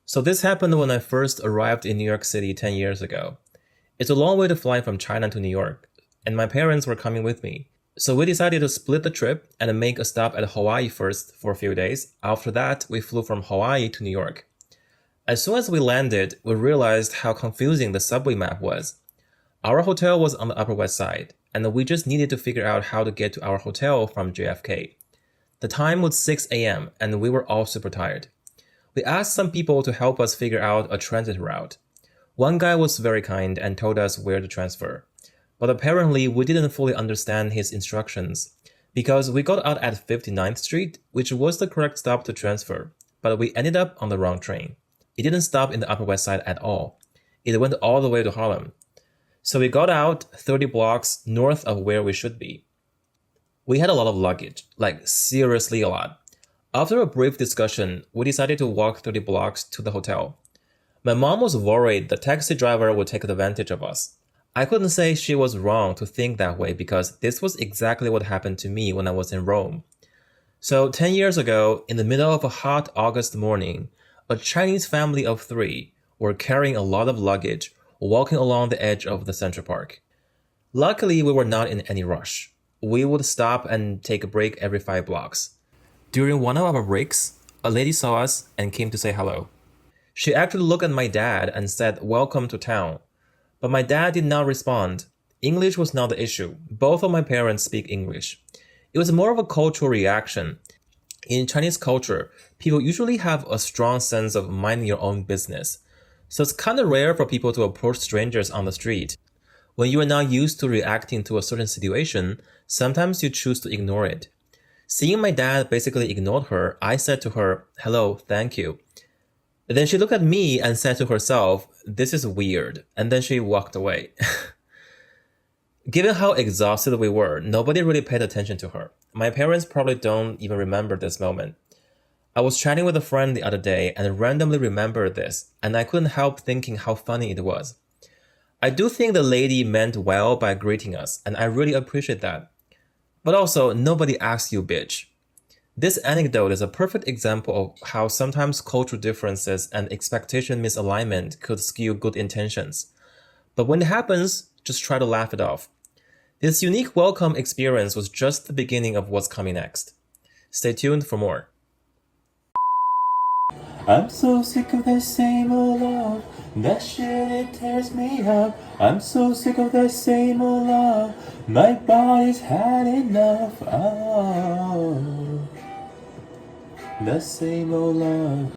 So this happened when I first arrived in New York City 10 years ago. It's a long way to fly from China to New York, and my parents were coming with me. So we decided to split the trip and make a stop at Hawaii first for a few days. After that, we flew from Hawaii to New York. As soon as we landed, we realized how confusing the subway map was. Our hotel was on the Upper West Side, and we just needed to figure out how to get to our hotel from JFK. The time was 6 a.m., and we were all super tired. We asked some people to help us figure out a transit route. One guy was very kind and told us where to transfer. But apparently, we didn't fully understand his instructions because we got out at 59th Street, which was the correct stop to transfer, but we ended up on the wrong train. It didn't stop in the Upper West Side at all. It went all the way to Harlem. So we got out 30 blocks north of where we should be. We had a lot of luggage, like seriously a lot. After a brief discussion, we decided to walk 30 blocks to the hotel. My mom was worried the taxi driver would take advantage of us. I couldn't say she was wrong to think that way because this was exactly what happened to me when I was in Rome. So 10 years ago, in the middle of a hot August morning, a Chinese family of three were carrying a lot of luggage walking along the edge of the Central Park. Luckily, we were not in any rush. We would stop and take a break every 5 blocks. During one of our breaks, a lady saw us and came to say hello. She actually looked at my dad and said, "Welcome to town." But my dad did not respond. English was not the issue. Both of my parents speak English. It was more of a cultural reaction. In Chinese culture, people usually have a strong sense of minding your own business. So it's kind of rare for people to approach strangers on the street. When you are not used to reacting to a certain situation, sometimes you choose to ignore it. Seeing my dad basically ignored her, I said to her, "Hello, thank you." Then she looked at me and said to herself, "This is weird," and then she walked away. Given how exhausted we were, nobody really paid attention to her. My parents probably don't even remember this moment. I was chatting with a friend the other day and randomly remembered this, and I couldn't help thinking how funny it was. I do think the lady meant well by greeting us, and I really appreciate that. But also, nobody asks you, bitch. This anecdote is a perfect example of how sometimes cultural differences and expectation misalignment could skew good intentions. But when it happens, just try to laugh it off. This unique welcome experience was just the beginning of what's coming next. Stay tuned for more. I'm so sick of that same old love. That shit, it tears me up. I'm so sick of that same old love. My body's had enough. Oh, the same old love.